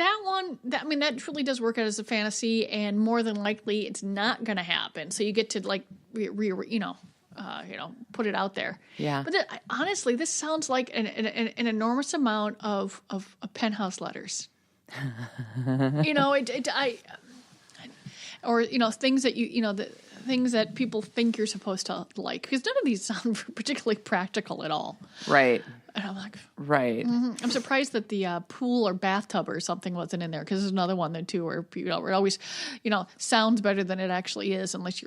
that one, that truly does work out as a fantasy, and more than likely it's not going to happen. So you get to like, put it out there. Yeah. But honestly, this sounds like an enormous amount of penthouse letters. Things that the things that people think you're supposed to like, because none of these sound particularly practical at all. Right. And I'm like, right. Mm-hmm. I'm surprised that the pool or bathtub or something wasn't in there, because there's another one there too where it always, sounds better than it actually is, unless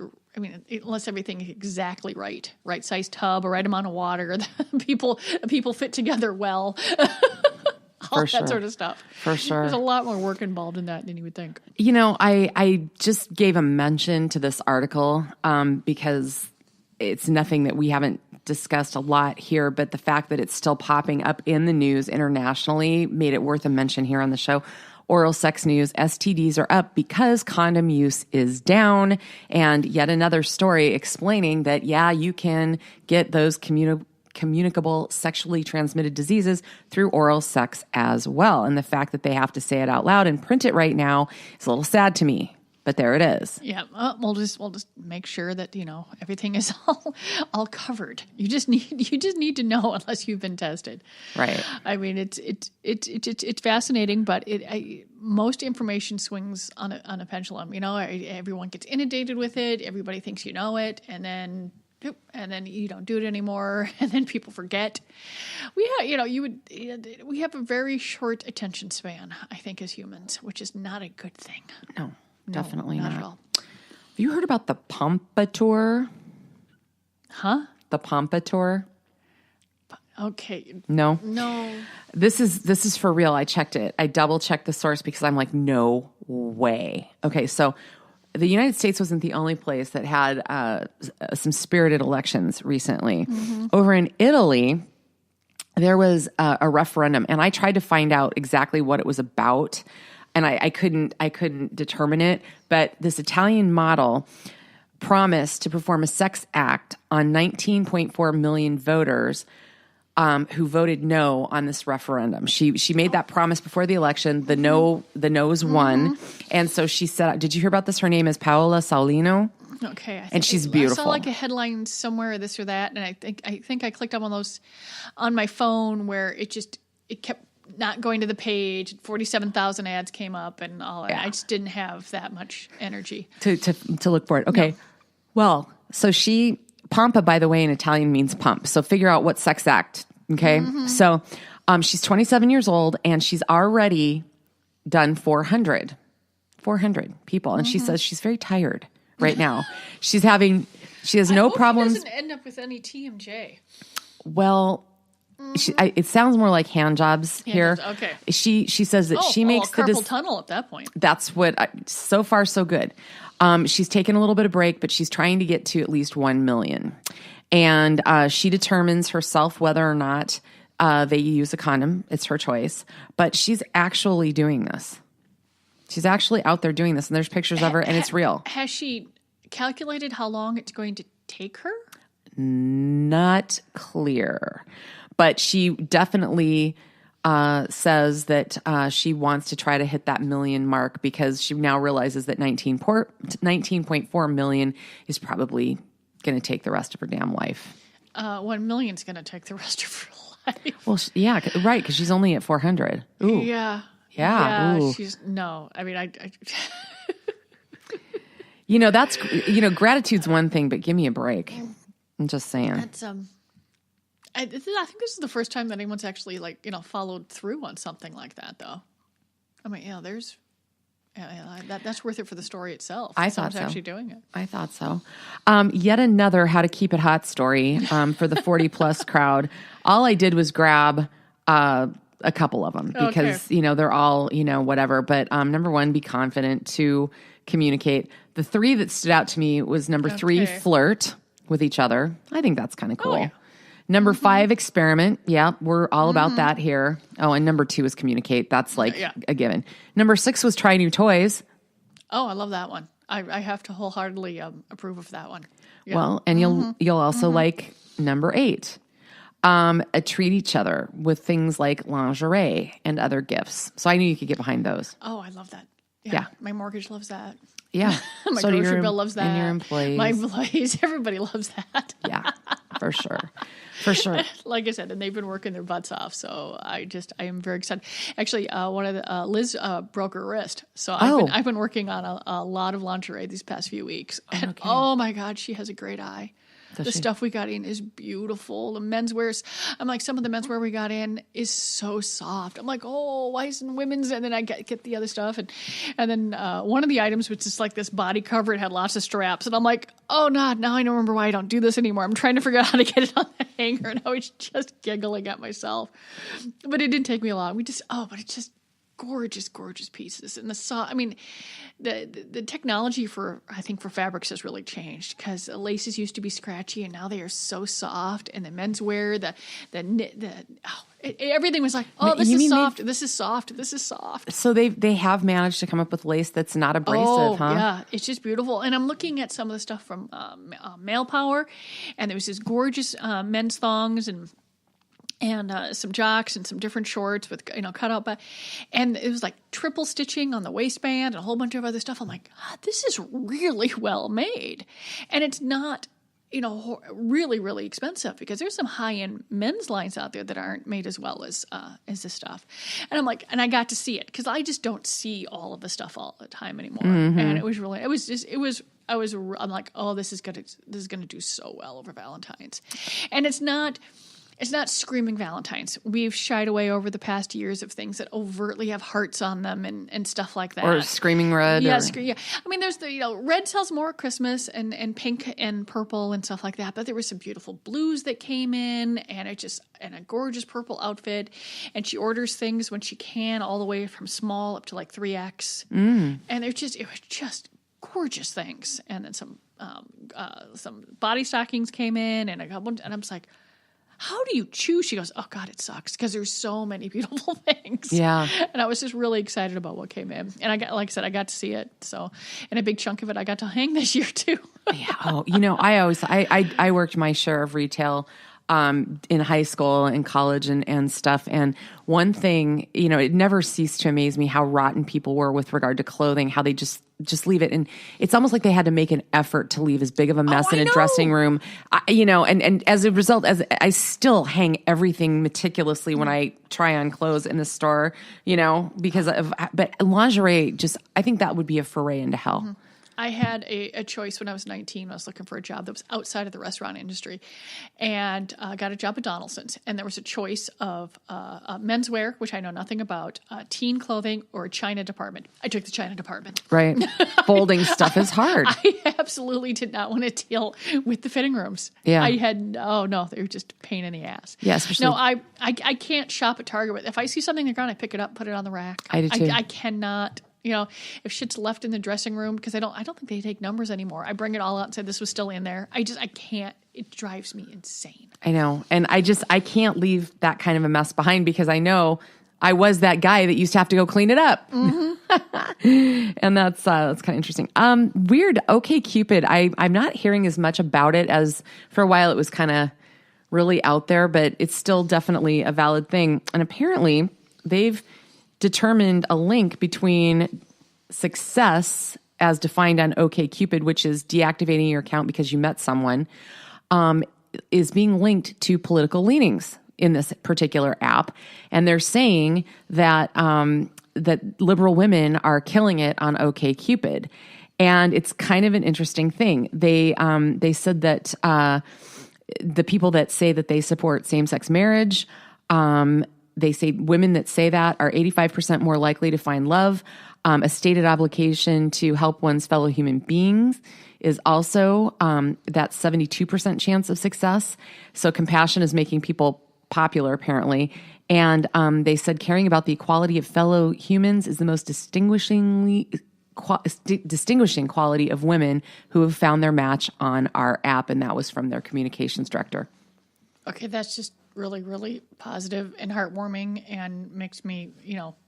everything is exactly right size tub or right amount of water. people fit together well. All For sure. that sort of stuff. For sure. There's a lot more work involved in that than you would think. I just gave a mention to this article because it's nothing that we haven't discussed a lot here, but the fact that it's still popping up in the news internationally made it worth a mention here on the show. Oral sex news, STDs are up because condom use is down. And yet another story explaining that, you can get those communicable sexually transmitted diseases through oral sex as well. And the fact that they have to say it out loud and print it right now is a little sad to me. But there it is. Yeah, we'll just make sure that everything is all covered. You just need to know, unless you've been tested. Right. I mean, it's fascinating, but most information swings on a pendulum. Everyone gets inundated with it. Everybody thinks you know it, and then you don't do it anymore, and then people forget. We have a very short attention span, I think, as humans, which is not a good thing. No. Definitely not. At all. Have you heard about the Pompadour? Huh? The Pompadour? Okay. No. This is for real. I checked it. I double checked the source because I'm like, no way. Okay, so the United States wasn't the only place that had some spirited elections recently. Mm-hmm. Over in Italy, there was a referendum, and I tried to find out exactly what it was about. And I couldn't determine it, but this Italian model promised to perform a sex act on 19.4 million voters who voted no on this referendum. She made that promise before the election. The no's won, and so she said, "Did you hear about this? Her name is Paola Saulino." Okay, and she's beautiful. I saw like a headline somewhere, this or that, and I think I clicked on one of those on my phone where it kept not going to the page. 47,000 ads came up and all that. Yeah. I just didn't have that much energy to look for it. Okay. No. Well, so Pompa, by the way, in Italian means pump. So figure out what sex act. Okay. Mm-hmm. So, she's 27 years old and she's already done 400 people. And she says she's very tired right now. She has no problems. She doesn't end up with any TMJ. Well, it sounds more like hand jobs here. Okay. She says that she makes carpal tunnel at that point. That's what. So far, so good. She's taken a little bit of break, but she's trying to get to at least 1 million, and she determines herself whether or not they use a condom. It's her choice, but she's actually doing this. She's actually out there doing this, and there's pictures of her, and it's real. Has she calculated how long it's going to take her? Not clear. But she definitely says that she wants to try to hit that million mark because she now realizes that 19.4 million is probably going to take the rest of her damn life. 1 million is going to take the rest of her life. Well, yeah, right, because she's only at 400. Ooh. Yeah. Ooh. I that's, gratitude's one thing, but give me a break. I'm just saying. That's, I think this is the first time that anyone's actually followed through on something like that, though. I mean, that's worth it for the story itself. I thought so. Actually doing it. I thought so. Yet another how to keep it hot story for the 40+ crowd. All I did was grab a couple of them because they're all whatever. But number 1, be confident. 2, communicate. The 3 that stood out to me was number 3, flirt with each other. I think that's kind of cool. Oh, yeah. Number 5, experiment. Yeah, we're all about that here. Oh, and number 2 is communicate. That's a given. Number 6 was try new toys. Oh, I love that one. I have to wholeheartedly approve of that one. Yeah. Well, and you'll also like number 8. treat each other with things like lingerie and other gifts. So I knew you could get behind those. Oh, I love that. Yeah. My mortgage loves that. Yeah. My So do grocery your- bill loves that. And your employees. My employees, everybody loves that. Yeah, for sure. For sure. Like I said, and they've been working their butts off. So I am very excited. Actually, one of the Liz broke her wrist, so I've been working on a lot of lingerie these past few weeks. And oh my God, she has a great eye. The stuff we got in is beautiful. The menswear, I'm like, some of the menswear we got in is so soft. I'm like, oh, why isn't women's? And then I get the other stuff. And then one of the items was just like this body cover. It had lots of straps. And I'm like, oh, no, now I don't remember why I don't do this anymore. I'm trying to figure out how to get it on the hanger. And I was just giggling at myself. But it didn't take me long. But it's just gorgeous pieces. And the technology for fabrics has really changed, because the laces used to be scratchy and now they are so soft. And the menswear, everything was like, oh, this is soft. This is soft. This is soft. So they have managed to come up with lace that's not abrasive, huh? Yeah, it's just beautiful. And I'm looking at some of the stuff from Male Power, and there was this gorgeous men's thongs and some jocks and some different shorts with cut out back, and it was like triple stitching on the waistband and a whole bunch of other stuff. I'm like, this is really well made, and it's not really expensive, because there's some high end men's lines out there that aren't made as well as this stuff. And I'm like, and I got to see it, because I just don't see all of the stuff all the time anymore. Mm-hmm. And I'm like, oh, this is gonna do so well over Valentine's, and it's not screaming Valentine's. We've shied away over the past years of things that overtly have hearts on them and stuff like that. Or screaming red. Yeah, yeah. I mean, there's red sells more at Christmas, and pink and purple and stuff like that. But there were some beautiful blues that came in, and a gorgeous purple outfit. And she orders things when she can, all the way from small up to like 3X. And it was just gorgeous things. And then some body stockings came in, and a couple, and I'm just like, how do you choose? She goes, oh God, it sucks, because there's so many beautiful things. Yeah. And I was just really excited about what came in. And like I said, I got to see it. So, and a big chunk of it I got to hang this year too. Yeah. Oh, I worked my share of retail in high school and college and stuff. And one thing, it never ceased to amaze me how rotten people were with regard to clothing, how they just leave it. And it's almost like they had to make an effort to leave as big of a mess in a dressing room, and as a result, as I still hang everything meticulously when I try on clothes in the store, but lingerie, I think that would be a foray into hell. Mm-hmm. I had a choice when I was 19. I was looking for a job that was outside of the restaurant industry, and got a job at Donaldson's. And there was a choice of menswear, which I know nothing about, teen clothing, or a China department. I took the China department. Right. Folding stuff is hard. I absolutely did not want to deal with the fitting rooms. Yeah. They were just a pain in the ass. Yeah, especially. No, I can't shop at Target with. If I see something they're gone, I pick it up, put it on the rack. I do too. I cannot. If shit's left in the dressing room, because I don't think they take numbers anymore. I bring it all out and say this was still in there. I can't. It drives me insane. I know. And I can't leave that kind of a mess behind, because I know I was that guy that used to have to go clean it up. Mm-hmm. And that's kind of interesting. Weird. OkCupid. I'm not hearing as much about it as for a while. It was kind of really out there, but it's still definitely a valid thing. And apparently they've determined a link between success as defined on OkCupid, which is deactivating your account because you met someone, is being linked to political leanings in this particular app. And they're saying that that liberal women are killing it on OkCupid. And it's kind of an interesting thing. They said that the people that say that they support same-sex marriage, they say women that say that are 85% more likely to find love. A stated obligation to help one's fellow human beings is also that 72% chance of success. So compassion is making people popular, apparently. And they said caring about the equality of fellow humans is the most distinguishing quality of women who have found their match on our app. And that was from their communications director. Okay, that's just really, really positive and heartwarming, and makes me,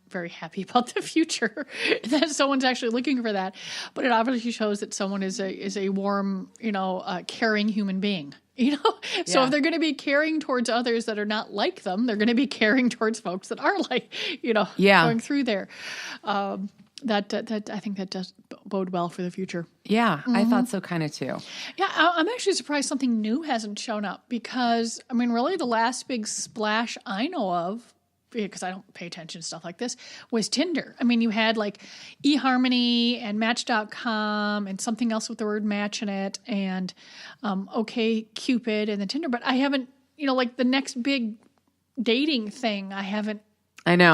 very happy about the future that someone's actually looking for that. But it obviously shows that someone is a warm, caring human being. So if they're going to be caring towards others that are not like them, they're going to be caring towards folks that are like, going through there. That I think that does bode well for the future. Yeah, I thought so kind of too. Yeah, I'm actually surprised something new hasn't shown up because, really the last big splash I know of, because I don't pay attention to stuff like this, was Tinder. You had like eHarmony and Match.com and something else with the word match in it and OkCupid and the Tinder. But I haven't, like the next big dating thing I haven't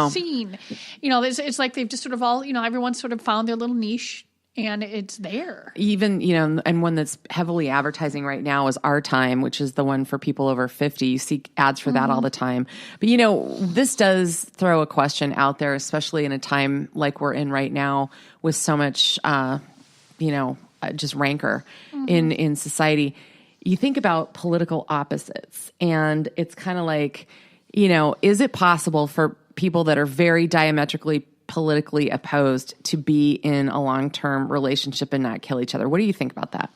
seen. It's like they've just sort of all, everyone's sort of found their little niche and it's there. Even, and one that's heavily advertising right now is Our Time, which is the one for people over 50. You see ads for that all the time. But, this does throw a question out there, especially in a time like we're in right now with so much, just rancor in society. You think about political opposites and it's kind of like, is it possible for people that are very diametrically politically opposed to be in a long-term relationship and not kill each other? What do you think about that?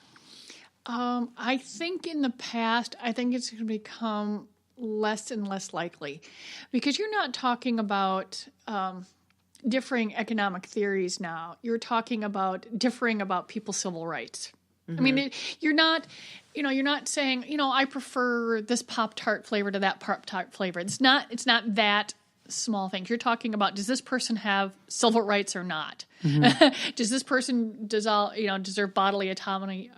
I think in the past, I think it's going to become less and less likely because you're not talking about differing economic theories now. You're talking about differing about people's civil rights. You're not saying, I prefer this Pop-Tart flavor to that Pop-Tart flavor. It's not that small things. You're talking about, does this person have civil rights or not? Does this person deserve bodily autonomy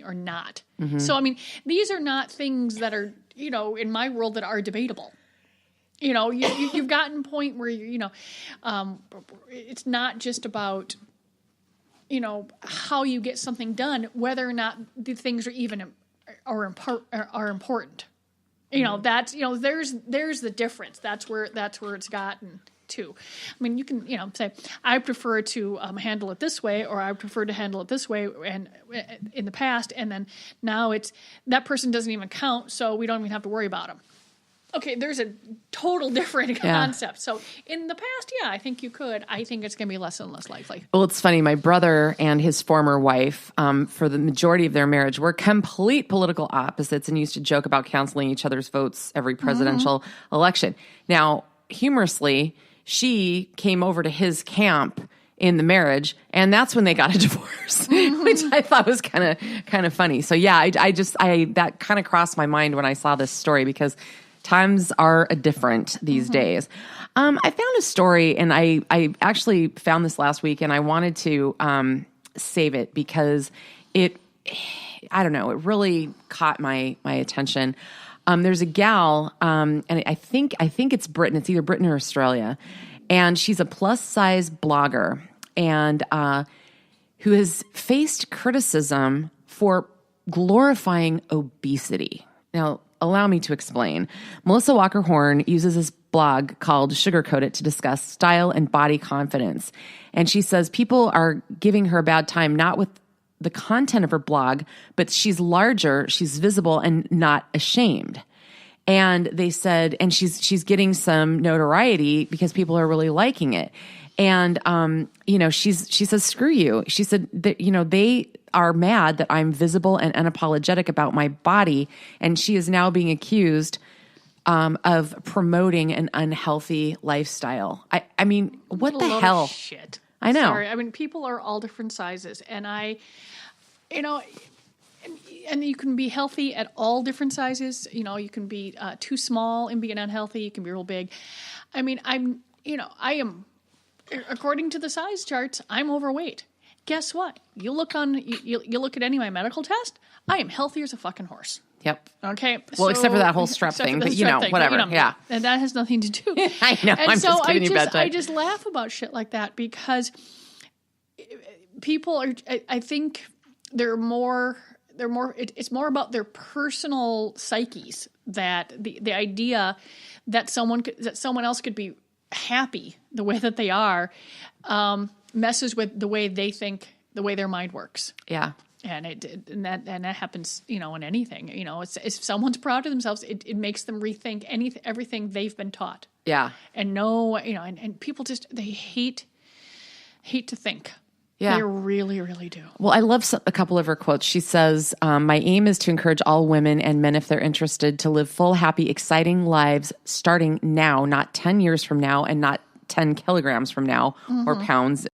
or not? So, these are not things that are, in my world that are debatable. You've gotten to a point where, it's not just about, how you get something done, whether or not the things are important. That's, there's the difference. That's where it's gotten to. You can, say, I prefer to handle it this way, or I prefer to handle it this way and in the past. And then now it's, that person doesn't even count. So we don't even have to worry about them. Okay, there's a total different concept. So in the past, I think you could. I think it's going to be less and less likely. Well, it's funny. My brother and his former wife, for the majority of their marriage, were complete political opposites and used to joke about canceling each other's votes every presidential election. Now, humorously, she came over to his camp in the marriage, and that's when they got a divorce, which I thought was kind of funny. So I that kind of crossed my mind when I saw this story because times are different these days. I found a story, and I actually found this last week, and I wanted to save it because it really caught my attention. There's a gal, and I think it's Britain. It's either Britain or Australia, and she's a plus-size blogger, and who has faced criticism for glorifying obesity. Now, allow me to explain. Melissa Walker Horn uses this blog called Sugarcoat It to discuss style and body confidence. And she says people are giving her a bad time, not with the content of her blog, but she's larger, she's visible, and not ashamed. And they said, and she's getting some notoriety because people are really liking it. And, she says, screw you. She said that, they are mad that I'm visible and unapologetic about my body. And she is now being accused of promoting an unhealthy lifestyle. I mean, what the hell? Shit. I know. Sorry. People are all different sizes. And and you can be healthy at all different sizes. You can be too small and be unhealthy. You can be real big. I am, according to the size charts, I'm overweight. Guess what? You look at any of my medical tests, I am healthy as a fucking horse. Yep. Okay. Well, except for that whole strep thing, but whatever. Yeah. And that has nothing to do. I know. And I'm so just giving you bad time. I just laugh about shit like that because people are, I think it's more about their personal psyches, that the idea that someone else could be happy the way that they are, messes with the way they think, the way their mind works. Yeah. And that happens, in anything. If someone's proud of themselves, it makes them rethink everything they've been taught. Yeah. And and people just, they hate to think. Yeah. They really, really do. Well, I love a couple of her quotes. She says, my aim is to encourage all women and men, if they're interested, to live full, happy, exciting lives starting now, not 10 years from now and not 10 kilograms from now or pounds.